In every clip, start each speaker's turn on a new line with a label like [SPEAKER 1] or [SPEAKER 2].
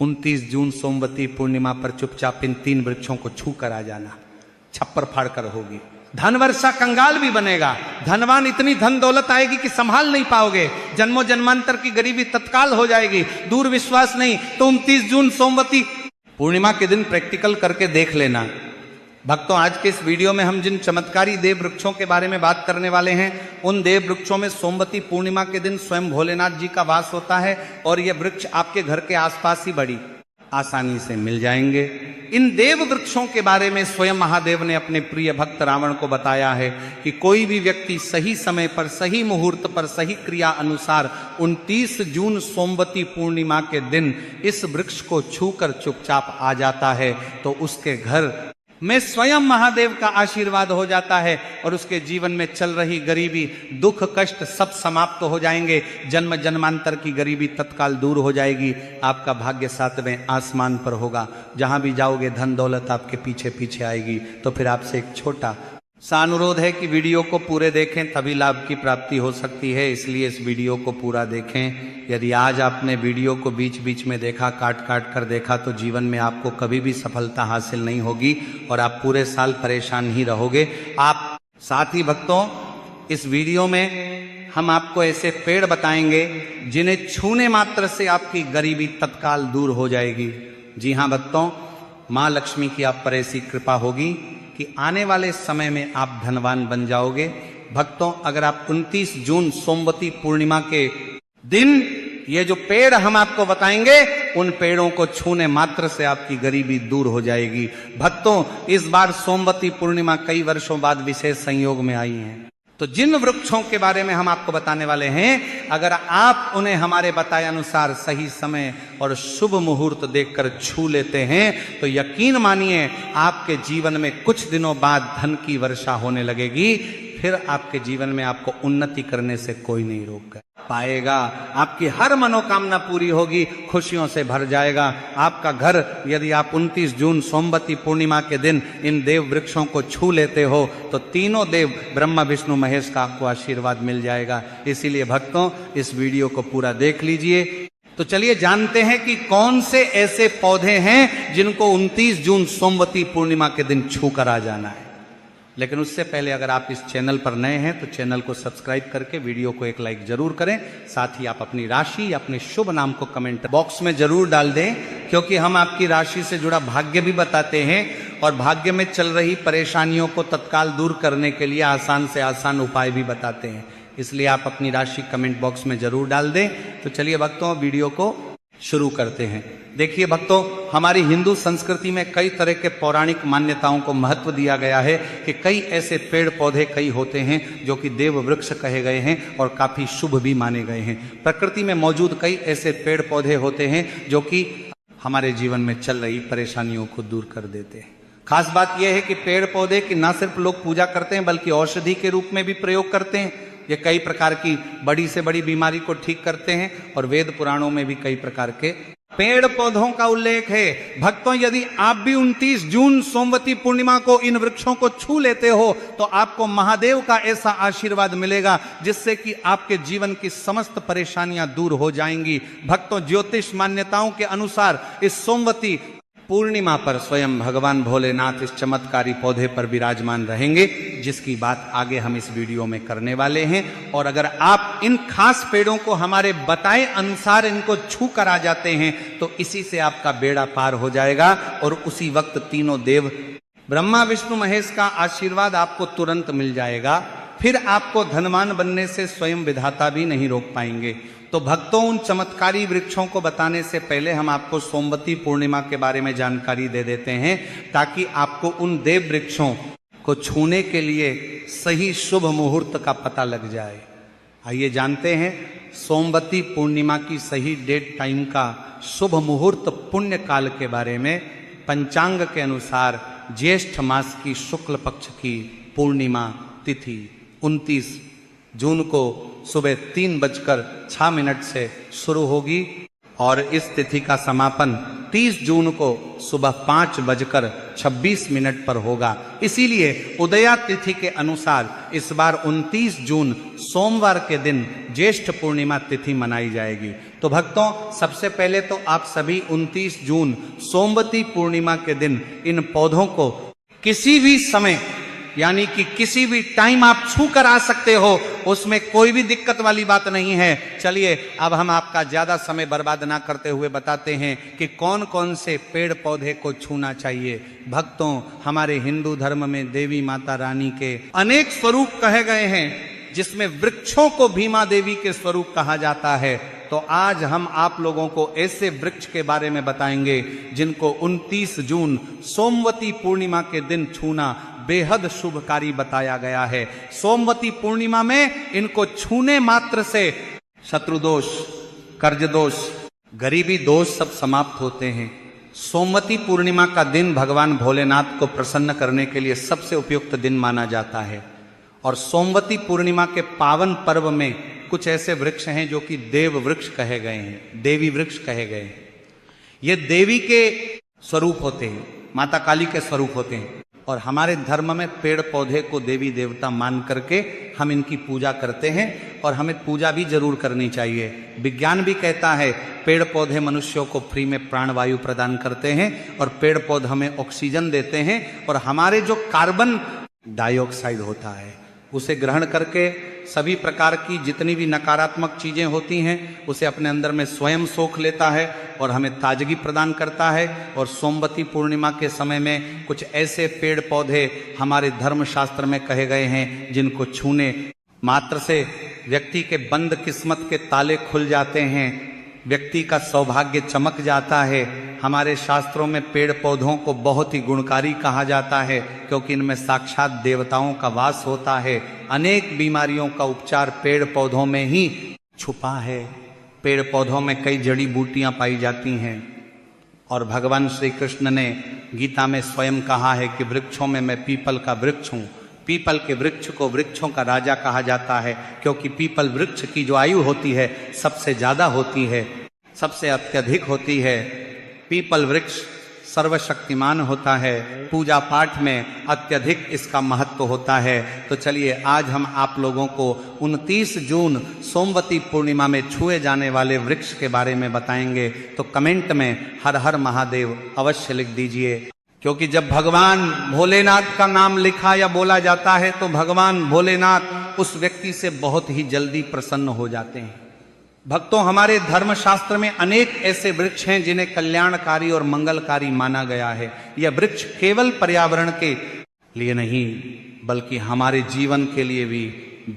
[SPEAKER 1] 29 जून सोमवती पूर्णिमा पर चुपचाप इन 3 वृक्षों को छू कर आ जाना, छप्पर फाड़ कर होगी। धन वर्षा कंगाल भी बनेगा, धनवान इतनी धन दौलत आएगी कि संभाल नहीं पाओगे, जन्मों जन्मांतर की गरीबी तत्काल हो जाएगी। दूर विश्वास नहीं तो 29 जून सोमवती पूर्णिमा के दिन प्रैक्टिकल करके देख लेना। भक्तों, आज के इस वीडियो में हम जिन चमत्कारी देव वृक्षों के बारे में बात करने वाले हैं, उन देव वृक्षों में सोमवती पूर्णिमा के दिन स्वयं भोलेनाथ जी का वास होता है और ये वृक्ष आपके घर के आसपास ही बड़ी आसानी से मिल जाएंगे। इन देव वृक्षों के बारे में स्वयं महादेव ने अपने प्रिय भक्त रावण को बताया है कि कोई भी व्यक्ति सही समय पर, सही मुहूर्त पर, सही क्रिया अनुसार 29 जून सोमवती पूर्णिमा के दिन इस वृक्ष को छूकर चुपचाप आ जाता है तो उसके घर में स्वयं महादेव का आशीर्वाद हो जाता है और उसके जीवन में चल रही गरीबी, दुख, कष्ट सब समाप्त हो जाएंगे। जन्म जन्मांतर की गरीबी तत्काल दूर हो जाएगी। आपका भाग्य 7वें आसमान पर होगा। जहां भी जाओगे धन दौलत आपके पीछे पीछे आएगी। तो फिर आपसे एक छोटा सा अनुरोध है कि वीडियो को पूरे देखें, तभी लाभ की प्राप्ति हो सकती है। इसलिए इस वीडियो को पूरा देखें। यदि आज आपने वीडियो को बीच बीच में देखा, काट काट कर देखा, तो जीवन में आपको कभी भी सफलता हासिल नहीं होगी और आप पूरे साल परेशान ही रहोगे। आप साथ ही भक्तों, इस वीडियो में हम आपको ऐसे पेड़ बताएंगे जिन्हें छूने मात्र से आपकी गरीबी तत्काल दूर हो जाएगी। जी हाँ भक्तों, माँ लक्ष्मी की आप पर ऐसी कृपा होगी कि आने वाले समय में आप धनवान बन जाओगे। भक्तों, अगर आप 29 जून सोमवती पूर्णिमा के दिन ये जो पेड़ हम आपको बताएंगे, उन पेड़ों को छूने मात्र से आपकी गरीबी दूर हो जाएगी। भक्तों, इस बार सोमवती पूर्णिमा कई वर्षों बाद विशेष संयोग में आई है। तो जिन वृक्षों के बारे में हम आपको बताने वाले हैं, अगर आप उन्हें हमारे बताए अनुसार सही समय और शुभ मुहूर्त देखकर छू लेते हैं तो यकीन मानिए आपके जीवन में कुछ दिनों बाद धन की वर्षा होने लगेगी। फिर आपके जीवन में आपको उन्नति करने से कोई नहीं रोक पाएगा। आपकी हर मनोकामना पूरी होगी, खुशियों से भर जाएगा आपका घर। यदि आप 29 जून सोमवती पूर्णिमा के दिन इन देव वृक्षों को छू लेते हो तो तीनों देव ब्रह्मा विष्णु महेश का आपको आशीर्वाद मिल जाएगा। इसीलिए भक्तों, इस वीडियो को पूरा देख लीजिए। तो चलिए जानते हैं कि कौन से ऐसे पौधे हैं जिनको 29 जून सोमवती पूर्णिमा के दिन छू कर आ जाना है। लेकिन उससे पहले अगर आप इस चैनल पर नए हैं तो चैनल को सब्सक्राइब करके वीडियो को एक लाइक जरूर करें। साथ ही आप अपनी राशि या अपने शुभ नाम को कमेंट बॉक्स में जरूर डाल दें, क्योंकि हम आपकी राशि से जुड़ा भाग्य भी बताते हैं और भाग्य में चल रही परेशानियों को तत्काल दूर करने के लिए आसान से आसान उपाय भी बताते हैं। इसलिए आप अपनी राशि कमेंट बॉक्स में जरूर डाल दें। तो चलिए भक्तों, वीडियो को शुरू करते हैं। देखिए भक्तों, हमारी हिंदू संस्कृति में कई तरह के पौराणिक मान्यताओं को महत्व दिया गया है कि कई ऐसे पेड़ पौधे कई होते हैं जो कि देव वृक्ष कहे गए हैं और काफी शुभ भी माने गए हैं। प्रकृति में मौजूद कई ऐसे पेड़ पौधे होते हैं जो कि हमारे जीवन में चल रही परेशानियों को दूर कर देते हैं। खास बात यह है कि पेड़ पौधे की न सिर्फ लोग पूजा करते हैं बल्कि औषधि के रूप में भी प्रयोग करते हैं। ये कई प्रकार की बड़ी से बड़ी बीमारी को ठीक करते हैं और वेद पुराणों में भी कई प्रकार के पेड़ पौधों का उल्लेख है। भक्तों, यदि आप भी 29 जून सोमवती पूर्णिमा को इन वृक्षों को छू लेते हो तो आपको महादेव का ऐसा आशीर्वाद मिलेगा जिससे कि आपके जीवन की समस्त परेशानियां दूर हो जाएंगी। भक्तों, ज्योतिष मान्यताओं के अनुसार इस सोमवती पूर्णिमा पर स्वयं भगवान भोलेनाथ इस चमत्कारी पौधे पर विराजमान रहेंगे, जिसकी बात आगे हम इस वीडियो में करने वाले हैं। और अगर आप इन खास पेड़ों को हमारे बताए अनुसार इनको छू कर आ जाते हैं तो इसी से आपका बेड़ा पार हो जाएगा और उसी वक्त तीनों देव ब्रह्मा विष्णु महेश का आशीर्वाद आपको तुरंत मिल जाएगा। फिर आपको धनवान बनने से स्वयं विधाता भी नहीं रोक पाएंगे। तो भक्तों, उन चमत्कारी वृक्षों को बताने से पहले हम आपको सोमवती पूर्णिमा के बारे में जानकारी दे देते हैं ताकि आपको उन देव वृक्षों को छूने के लिए सही शुभ मुहूर्त का पता लग जाए। आइए जानते हैं सोमवती पूर्णिमा की सही डेट टाइम का शुभ मुहूर्त पुण्य काल के बारे में। पंचांग के अनुसार ज्येष्ठ मास की शुक्ल पक्ष की पूर्णिमा तिथि 29 जून को सुबह 3:06 से शुरू होगी और इस तिथि का समापन 30 जून को सुबह 5:26 पर होगा। इसीलिए उदया तिथि के अनुसार इस बार 29 जून सोमवार के दिन ज्येष्ठ पूर्णिमा तिथि मनाई जाएगी। तो भक्तों, सबसे पहले तो आप सभी 29 जून सोमवती पूर्णिमा के दिन इन पौधों को किसी भी समय यानी कि किसी भी टाइम आप छू कर आ सकते हो, उसमें कोई भी दिक्कत वाली बात नहीं है। चलिए अब हम आपका ज्यादा समय बर्बाद ना करते हुए बताते हैं कि कौन कौन से पेड़ पौधे को छूना चाहिए। भक्तों, हमारे हिंदू धर्म में देवी माता रानी के अनेक स्वरूप कहे गए हैं, जिसमें वृक्षों को भीमा देवी के स्वरूप कहा जाता है। तो आज हम आप लोगों को ऐसे वृक्ष के बारे में बताएंगे जिनको 29 जून सोमवती पूर्णिमा के दिन छूना बेहद शुभकारी बताया गया है। सोमवती पूर्णिमा में इनको छूने मात्र से शत्रु दोष, कर्ज दोष, गरीबी दोष सब समाप्त होते हैं। सोमवती पूर्णिमा का दिन भगवान भोलेनाथ को प्रसन्न करने के लिए सबसे उपयुक्त दिन माना जाता है। और सोमवती पूर्णिमा के पावन पर्व में कुछ ऐसे वृक्ष हैं जो कि देव वृक्ष कहे गए हैं, देवी वृक्ष कहे गए हैं। ये देवी के स्वरूप होते हैं, माता काली के स्वरूप होते हैं। और हमारे धर्म में पेड़ पौधे को देवी देवता मान करके हम इनकी पूजा करते हैं, और हमें पूजा भी जरूर करनी चाहिए। विज्ञान भी कहता है पेड़ पौधे मनुष्यों को फ्री में प्राणवायु प्रदान करते हैं, और पेड़ पौधे हमें ऑक्सीजन देते हैं, और हमारे जो कार्बन डाइऑक्साइड होता है उसे ग्रहण करके सभी प्रकार की जितनी भी नकारात्मक चीजें होती हैं उसे अपने अंदर में स्वयं सोख लेता है और हमें ताजगी प्रदान करता है। और सोमवती पूर्णिमा के समय में कुछ ऐसे पेड़ पौधे हमारे धर्मशास्त्र में कहे गए हैं जिनको छूने मात्र से व्यक्ति के बंद किस्मत के ताले खुल जाते हैं, व्यक्ति का सौभाग्य चमक जाता है। हमारे शास्त्रों में पेड़ पौधों को बहुत ही गुणकारी कहा जाता है, क्योंकि इनमें साक्षात देवताओं का वास होता है। अनेक बीमारियों का उपचार पेड़ पौधों में ही छुपा है। पेड़ पौधों में कई जड़ी बूटियां पाई जाती हैं, और भगवान श्री कृष्ण ने गीता में स्वयं कहा है कि वृक्षों में मैं पीपल का वृक्ष हूँ। पीपल के वृक्ष को वृक्षों का राजा कहा जाता है, क्योंकि पीपल वृक्ष की जो आयु होती है सबसे ज्यादा होती है, सबसे अत्यधिक होती है। पीपल वृक्ष सर्वशक्तिमान होता है, पूजा पाठ में अत्यधिक इसका महत्व होता है। तो चलिए आज हम आप लोगों को 29 जून सोमवती पूर्णिमा में छुए जाने वाले वृक्ष के बारे में बताएंगे। तो कमेंट में हर हर महादेव अवश्य लिख दीजिए, क्योंकि जब भगवान भोलेनाथ का नाम लिखा या बोला जाता है तो भगवान भोलेनाथ उस व्यक्ति से बहुत ही जल्दी प्रसन्न हो जाते हैं। भक्तों, हमारे धर्मशास्त्र में अनेक ऐसे वृक्ष हैं जिन्हें कल्याणकारी और मंगलकारी माना गया है। यह वृक्ष केवल पर्यावरण के लिए नहीं बल्कि हमारे जीवन के लिए भी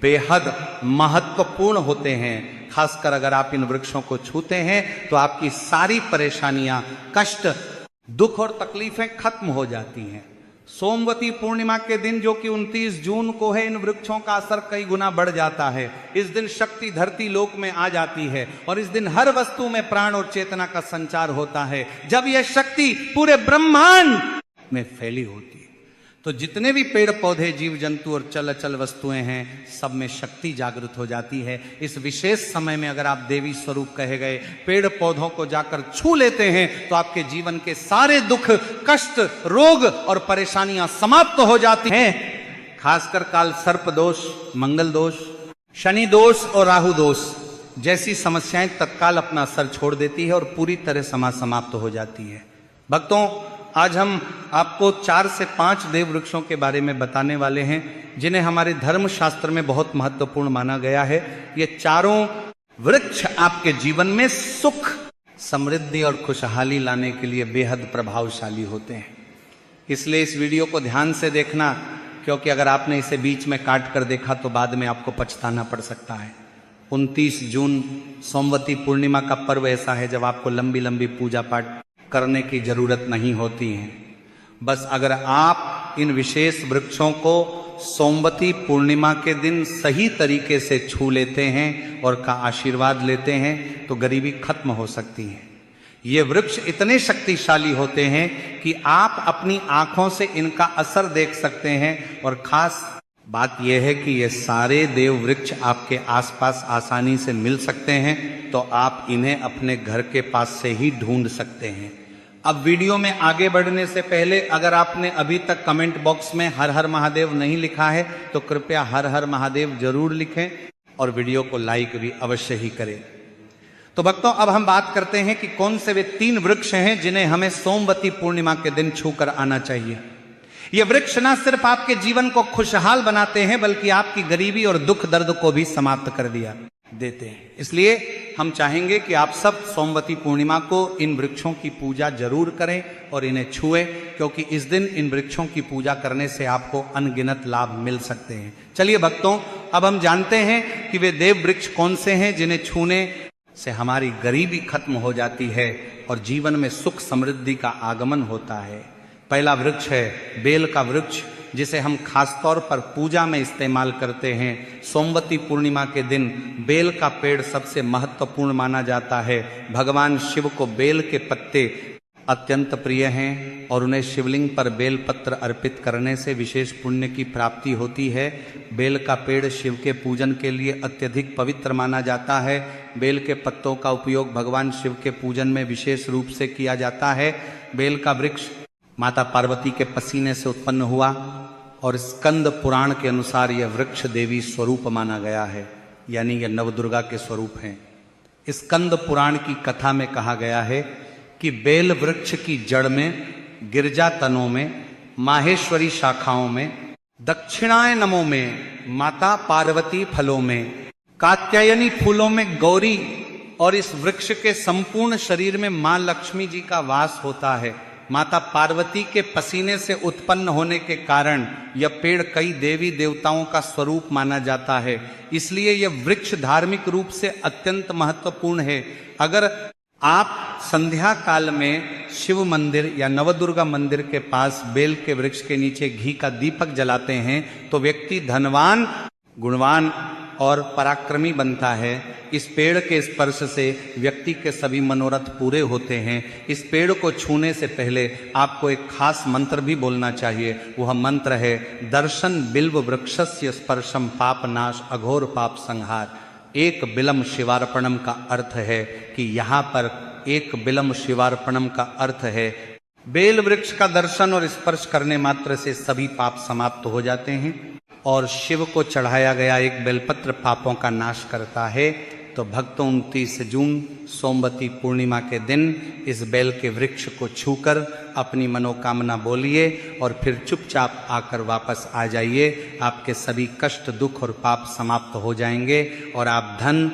[SPEAKER 1] बेहद महत्वपूर्ण होते हैं। खासकर अगर आप इन वृक्षों को छूते हैं तो आपकी सारी परेशानियां, कष्ट, दुख और तकलीफें खत्म हो जाती हैं। सोमवती पूर्णिमा के दिन जो कि 29 जून को है, इन वृक्षों का असर कई गुना बढ़ जाता है। इस दिन शक्ति धरती लोक में आ जाती है, और इस दिन हर वस्तु में प्राण और चेतना का संचार होता है। जब यह शक्ति पूरे ब्रह्मांड में फैली होती है तो जितने भी पेड़ पौधे, जीव जंतु और चल अचल वस्तुएं हैं, सब में शक्ति जागृत हो जाती है। इस विशेष समय में अगर आप देवी स्वरूप कहे गए पेड़ पौधों को जाकर छू लेते हैं तो आपके जीवन के सारे दुख, कष्ट, रोग और परेशानियां समाप्त हो जाती हैं। खासकर काल सर्प दोष, मंगल दोष, शनि दोष और राहु दोष जैसी समस्याएं तत्काल अपना असर छोड़ देती है और पूरी तरह समाप्त हो जाती है। भक्तों, आज हम आपको 4 से 5 देव वृक्षों के बारे में बताने वाले हैं जिन्हें हमारे धर्म शास्त्र में बहुत महत्वपूर्ण माना गया है। ये चारों वृक्ष आपके जीवन में सुख, समृद्धि और खुशहाली लाने के लिए बेहद प्रभावशाली होते हैं। इसलिए इस वीडियो को ध्यान से देखना, क्योंकि अगर आपने इसे बीच में काट कर देखा तो बाद में आपको पछताना पड़ सकता है। 29 जून सोमवती पूर्णिमा का पर्व ऐसा है जब आपको लंबी लंबी पूजा पाठ करने की जरूरत नहीं होती है। बस अगर आप इन विशेष वृक्षों को सोमवती पूर्णिमा के दिन सही तरीके से छू लेते हैं और का आशीर्वाद लेते हैं तो गरीबी खत्म हो सकती है। ये वृक्ष इतने शक्तिशाली होते हैं कि आप अपनी आंखों से इनका असर देख सकते हैं। और खास बात यह है कि ये सारे देव वृक्ष आपके आसपास आसानी से मिल सकते हैं, तो आप इन्हें अपने घर के पास से ही ढूंढ सकते हैं। अब वीडियो में आगे बढ़ने से पहले अगर आपने अभी तक कमेंट बॉक्स में हर हर महादेव नहीं लिखा है तो कृपया हर हर महादेव जरूर लिखें और वीडियो को लाइक भी अवश्य ही करें। तो भक्तों, अब हम बात करते हैं कि कौन से वे 3 वृक्ष हैं जिन्हें हमें सोमवती पूर्णिमा के दिन छूकर आना चाहिए। ये वृक्ष ना सिर्फ आपके जीवन को खुशहाल बनाते हैं, बल्कि आपकी गरीबी और दुख दर्द को भी समाप्त कर देते हैं। इसलिए हम चाहेंगे कि आप सब सोमवती पूर्णिमा को इन वृक्षों की पूजा जरूर करें और इन्हें छुएं, क्योंकि इस दिन इन वृक्षों की पूजा करने से आपको अनगिनत लाभ मिल सकते हैं। चलिए भक्तों, अब हम जानते हैं कि वे देव वृक्ष कौन से हैं जिन्हें छूने से हमारी गरीबी खत्म हो जाती है और जीवन में सुख समृद्धि का आगमन होता है। पहला वृक्ष है बेल का वृक्ष, जिसे हम खासतौर पर पूजा में इस्तेमाल करते हैं। सोमवती पूर्णिमा के दिन बेल का पेड़ सबसे महत्वपूर्ण माना जाता है। भगवान शिव को बेल के पत्ते अत्यंत प्रिय हैं और उन्हें शिवलिंग पर बेल पत्र अर्पित करने से विशेष पुण्य की प्राप्ति होती है। बेल का पेड़ शिव के पूजन के लिए अत्यधिक पवित्र माना जाता है। बेल के पत्तों का उपयोग भगवान शिव के पूजन में विशेष रूप से किया जाता है। बेल का वृक्ष माता पार्वती के पसीने से उत्पन्न हुआ और स्कंद पुराण के अनुसार यह वृक्ष देवी स्वरूप माना गया है, यानी यह नवदुर्गा के स्वरूप हैं। स्कंद पुराण की कथा में कहा गया है कि बेल वृक्ष की जड़ में, गिरजा तनों में, माहेश्वरी शाखाओं में, दक्षिणायनमों में, माता पार्वती फलों में, कात्यायनी फूलों में गौरी और इस वृक्ष के संपूर्ण शरीर में मां लक्ष्मी जी का वास होता है। माता पार्वती के पसीने से उत्पन्न होने के कारण यह पेड़ कई देवी देवताओं का स्वरूप माना जाता है। इसलिए यह वृक्ष धार्मिक रूप से अत्यंत महत्वपूर्ण है। अगर आप संध्या काल में शिव मंदिर या नवदुर्गा मंदिर के पास बेल के वृक्ष के नीचे घी का दीपक जलाते हैं तो व्यक्ति धनवान, गुणवान और पराक्रमी बनता है। इस पेड़ के स्पर्श से व्यक्ति के सभी मनोरथ पूरे होते हैं। इस पेड़ को छूने से पहले आपको एक खास मंत्र भी बोलना चाहिए। वह मंत्र है दर्शन बिल्व वृक्षस्य स्पर्शम पाप नाश अघोर पाप संहार। एक बिलम शिवार्पणम का अर्थ है कि यहाँ पर एक बिलम शिवार्पणम का अर्थ है बेल वृक्ष का दर्शन और स्पर्श करने मात्र से सभी पाप समाप्त हो जाते हैं और शिव को चढ़ाया गया एक बेलपत्र पापों का नाश करता है। तो भक्तों, 29 जून सोमवती पूर्णिमा के दिन इस बेल के वृक्ष को छूकर अपनी मनोकामना बोलिए और फिर चुपचाप आकर वापस आ जाइए। आपके सभी कष्ट, दुख और पाप समाप्त हो जाएंगे और आप धन,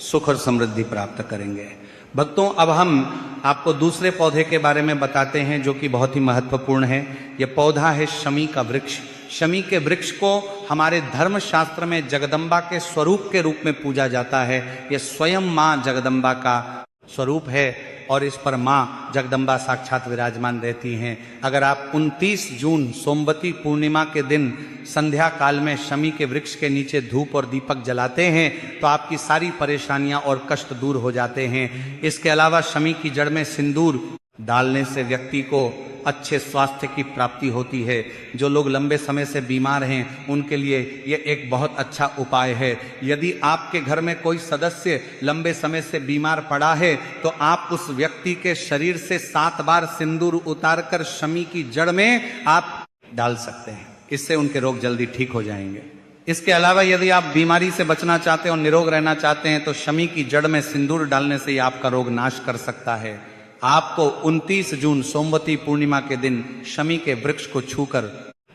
[SPEAKER 1] सुख और समृद्धि प्राप्त करेंगे। भक्तों, अब हम आपको दूसरे पौधे के बारे में बताते हैं जो कि बहुत ही महत्वपूर्ण है। यह पौधा है शमी का वृक्ष। शमी के वृक्ष को हमारे धर्मशास्त्र में जगदम्बा के स्वरूप के रूप में पूजा जाता है। यह स्वयं माँ जगदम्बा का स्वरूप है और इस पर माँ जगदम्बा साक्षात विराजमान रहती हैं। अगर आप 29 जून सोमवती पूर्णिमा के दिन संध्या काल में शमी के वृक्ष के नीचे धूप और दीपक जलाते हैं तो आपकी सारी परेशानियां और कष्ट दूर हो जाते हैं। इसके अलावा शमी की जड़ में सिंदूर डालने से व्यक्ति को अच्छे स्वास्थ्य की प्राप्ति होती है। जो लोग लंबे समय से बीमार हैं उनके लिए यह एक बहुत अच्छा उपाय है। यदि आपके घर में कोई सदस्य लंबे समय से बीमार पड़ा है तो आप उस व्यक्ति के शरीर से 7 बार सिंदूर उतारकर शमी की जड़ में आप डाल सकते हैं। इससे उनके रोग जल्दी ठीक हो जाएंगे। इसके अलावा यदि आप बीमारी से बचना चाहते हैं और निरोग रहना चाहते हैं तो शमी की जड़ में सिंदूर डालने से ही आपका रोग नाश कर सकता है। आपको 29 जून सोमवती पूर्णिमा के दिन शमी के वृक्ष को छूकर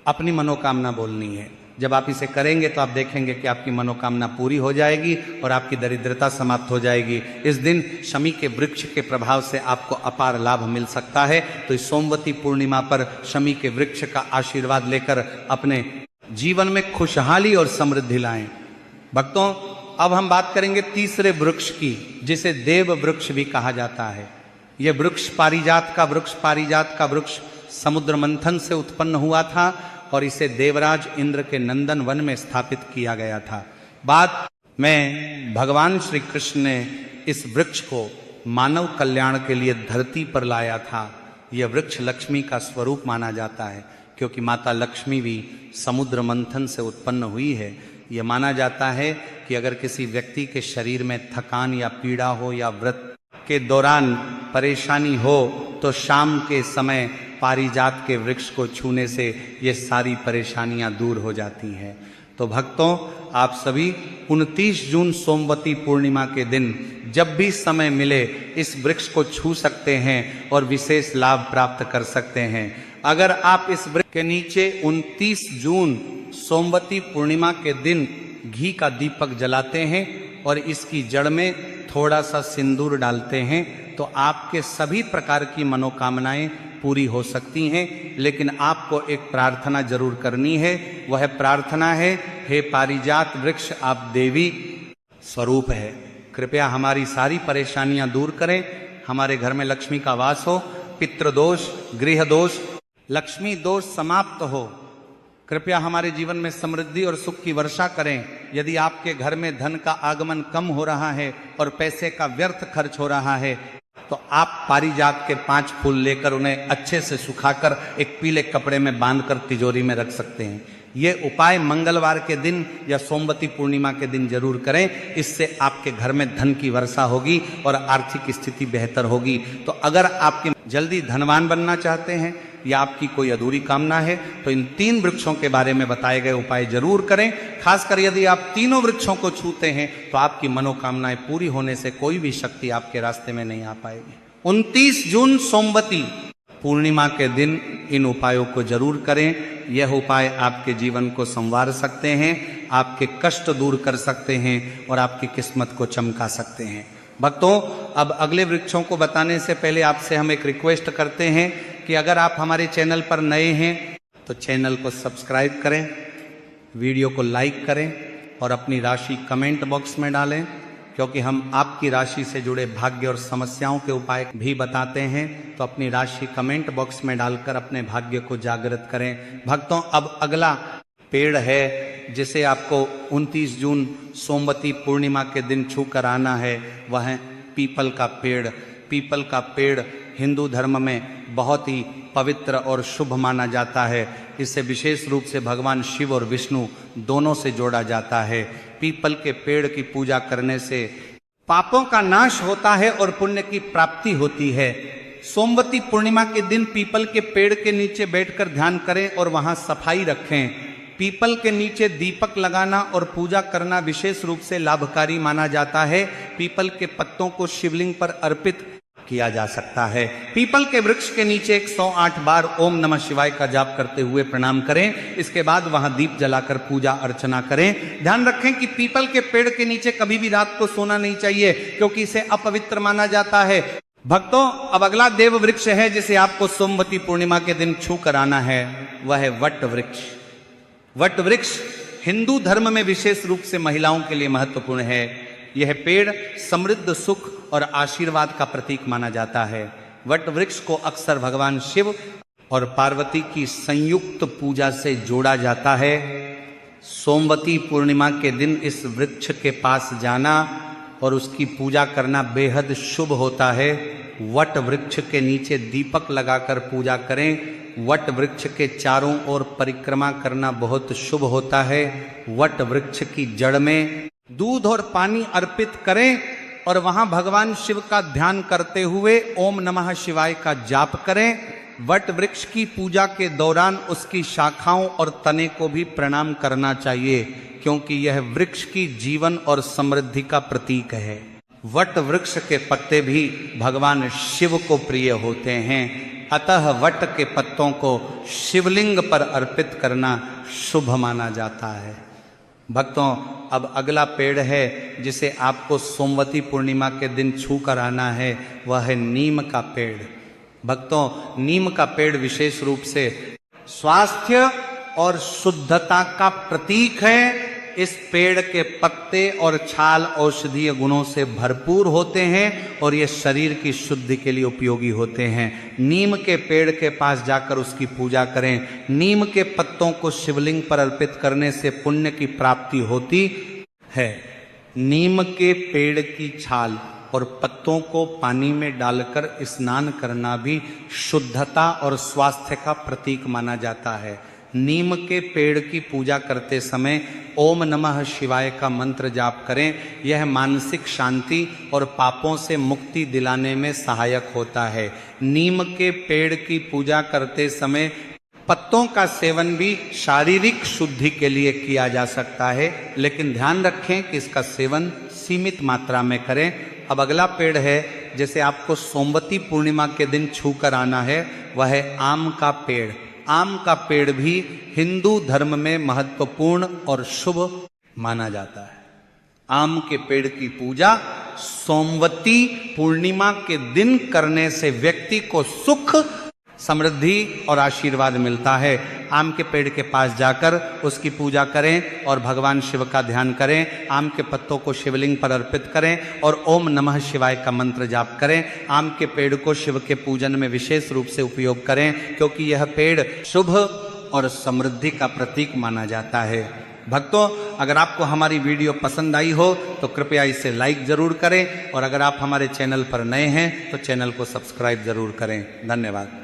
[SPEAKER 1] अपनी मनोकामना बोलनी है। जब आप इसे करेंगे तो आप देखेंगे कि आपकी मनोकामना पूरी हो जाएगी और आपकी दरिद्रता समाप्त हो जाएगी। इस दिन शमी के वृक्ष के प्रभाव से आपको अपार लाभ मिल सकता है। तो इस सोमवती पूर्णिमा पर शमी के वृक्ष का आशीर्वाद लेकर अपने जीवन में खुशहाली और समृद्धि लाएं। भक्तों, अब हम बात करेंगे तीसरे वृक्ष की, जिसे देव वृक्ष भी कहा जाता है। यह वृक्ष पारिजात का वृक्ष समुद्र मंथन से उत्पन्न हुआ था और इसे देवराज इंद्र के नंदन वन में स्थापित किया गया था। बाद में भगवान श्री कृष्ण ने इस वृक्ष को मानव कल्याण के लिए धरती पर लाया था। यह वृक्ष लक्ष्मी का स्वरूप माना जाता है क्योंकि माता लक्ष्मी भी समुद्र मंथन से उत्पन्न हुई है। यह माना जाता है कि अगर किसी व्यक्ति के शरीर में थकान या पीड़ा हो या व्रत के दौरान परेशानी हो तो शाम के समय पारिजात के वृक्ष को छूने से ये सारी परेशानियां दूर हो जाती हैं। तो भक्तों, आप सभी 29 जून सोमवती पूर्णिमा के दिन जब भी समय मिले इस वृक्ष को छू सकते हैं और विशेष लाभ प्राप्त कर सकते हैं। अगर आप इस वृक्ष के नीचे 29 जून सोमवती पूर्णिमा के दिन घी का दीपक जलाते हैं और इसकी जड़ में थोड़ा सा सिंदूर डालते हैं तो आपके सभी प्रकार की मनोकामनाएं पूरी हो सकती हैं। लेकिन आपको एक प्रार्थना जरूर करनी है, वह प्रार्थना है, हे पारिजात वृक्ष आप देवी स्वरूप है, कृपया हमारी सारी परेशानियां दूर करें, हमारे घर में लक्ष्मी का वास हो, पितृदोष, गृह दोष, लक्ष्मी दोष समाप्त हो, कृपया हमारे जीवन में समृद्धि और सुख की वर्षा करें। यदि आपके घर में धन का आगमन कम हो रहा है और पैसे का व्यर्थ खर्च हो रहा है तो आप पारिजात के 5 फूल लेकर उन्हें अच्छे से सुखाकर एक पीले कपड़े में बांधकर तिजोरी में रख सकते हैं। ये उपाय मंगलवार के दिन या सोमवती पूर्णिमा के दिन जरूर करें, इससे आपके घर में धन की वर्षा होगी और आर्थिक स्थिति बेहतर होगी। तो अगर आपके जल्दी धनवान बनना चाहते हैं या आपकी कोई अधूरी कामना है तो इन 3 वृक्षों के बारे में बताए गए उपाय जरूर करें। खासकर यदि आप तीनों वृक्षों को छूते हैं तो आपकी मनोकामनाएं पूरी होने से कोई भी शक्ति आपके रास्ते में नहीं आ पाएगी। 29 जून सोमवती पूर्णिमा के दिन इन उपायों को जरूर करें। यह उपाय आपके जीवन को संवार सकते हैं, आपके कष्ट दूर कर सकते हैं और आपकी किस्मत को चमका सकते हैं। भक्तों, अब अगले वृक्षों को बताने से पहले आपसे हम एक रिक्वेस्ट करते हैं कि अगर आप हमारे चैनल पर नए हैं तो चैनल को सब्सक्राइब करें, वीडियो को लाइक करें और अपनी राशि कमेंट बॉक्स में डालें, क्योंकि हम आपकी राशि से जुड़े भाग्य और समस्याओं के उपाय भी बताते हैं। तो अपनी राशि कमेंट बॉक्स में डालकर अपने भाग्य को जागृत करें। भक्तों, अब अगला पेड़ है जिसे आपको 29 जून सोमवती पूर्णिमा के दिन छू कर आना है, वह है पीपल का पेड़। पीपल का पेड़ हिंदू धर्म में बहुत ही पवित्र और शुभ माना जाता है। इसे विशेष रूप से भगवान शिव और विष्णु दोनों से जोड़ा जाता है। पीपल के पेड़ की पूजा करने से पापों का नाश होता है और पुण्य की प्राप्ति होती है। सोमवती पूर्णिमा के दिन पीपल के पेड़ के नीचे बैठकर ध्यान करें और वहां सफाई रखें। पीपल के नीचे दीपक लगाना और पूजा करना विशेष रूप से लाभकारी माना जाता है। पीपल के पत्तों को शिवलिंग पर अर्पित किया जा सकता है। पीपल के वृक्ष के नीचे 108 बार ओम नमः शिवाय का जाप करते हुए प्रणाम करें। इसके बाद वहां दीप जलाकर पूजा अर्चना करें। ध्यान रखें कि पीपल के पेड़ के नीचे कभी भी रात को सोना नहीं चाहिए, क्योंकि इसे अपवित्र माना जाता है। भक्तों, अब अगला देव वृक्ष है जिसे आपको सोमवती पूर्णिमा के दिन छू कर आना है, वह है वट वृक्ष। वट वृक्ष हिंदू धर्म में विशेष रूप से महिलाओं के लिए महत्वपूर्ण है। यह पेड़ समृद्ध सुख और आशीर्वाद का प्रतीक माना जाता है। वट वृक्ष को अक्सर भगवान शिव और पार्वती की संयुक्त पूजा से जोड़ा जाता है। सोमवती पूर्णिमा के दिन इस वृक्ष के पास जाना और उसकी पूजा करना बेहद शुभ होता है। वट वृक्ष के नीचे दीपक लगाकर पूजा करें। वट वृक्ष के चारों ओर परिक्रमा करना बहुत शुभ होता है। वट वृक्ष की जड़ में दूध और पानी अर्पित करें और वहां भगवान शिव का ध्यान करते हुए ओम नमः शिवाय का जाप करें। वट वृक्ष की पूजा के दौरान उसकी शाखाओं और तने को भी प्रणाम करना चाहिए, क्योंकि यह वृक्ष की जीवन और समृद्धि का प्रतीक है। वट वृक्ष के पत्ते भी भगवान शिव को प्रिय होते हैं, अतः वट के पत्तों को शिवलिंग पर अर्पित करना शुभ माना जाता है। भक्तों, अब अगला पेड़ है जिसे आपको सोमवती पूर्णिमा के दिन छू कर आना है, वह है नीम का पेड़। भक्तों, नीम का पेड़ विशेष रूप से स्वास्थ्य और शुद्धता का प्रतीक है। इस पेड़ के पत्ते और छाल औषधीय गुणों से भरपूर होते हैं और ये शरीर की शुद्धि के लिए उपयोगी होते हैं। नीम के पेड़ के पास जाकर उसकी पूजा करें। नीम के पत्तों को शिवलिंग पर अर्पित करने से पुण्य की प्राप्ति होती है। नीम के पेड़ की छाल और पत्तों को पानी में डालकर स्नान करना भी शुद्धता और स्वास्थ्य का प्रतीक माना जाता है। नीम के पेड़ की पूजा करते समय ओम नमः शिवाय का मंत्र जाप करें। यह मानसिक शांति और पापों से मुक्ति दिलाने में सहायक होता है। नीम के पेड़ की पूजा करते समय पत्तों का सेवन भी शारीरिक शुद्धि के लिए किया जा सकता है, लेकिन ध्यान रखें कि इसका सेवन सीमित मात्रा में करें। अब अगला पेड़ है जैसे आपको सोमवती पूर्णिमा के दिन छू कर आना है, वह है आम का पेड़। आम का पेड़ भी हिंदू धर्म में महत्वपूर्ण और शुभ माना जाता है। आम के पेड़ की पूजा सोमवती पूर्णिमा के दिन करने से व्यक्ति को सुख, समृद्धि और आशीर्वाद मिलता है। आम के पेड़ के पास जाकर उसकी पूजा करें और भगवान शिव का ध्यान करें। आम के पत्तों को शिवलिंग पर अर्पित करें और ओम नमः शिवाय का मंत्र जाप करें। आम के पेड़ को शिव के पूजन में विशेष रूप से उपयोग करें, क्योंकि यह पेड़ शुभ और समृद्धि का प्रतीक माना जाता है। भक्तों, अगर आपको हमारी वीडियो पसंद आई हो तो कृपया इसे लाइक जरूर करें, और अगर आप हमारे चैनल पर नए हैं तो चैनल को सब्सक्राइब जरूर करें। धन्यवाद।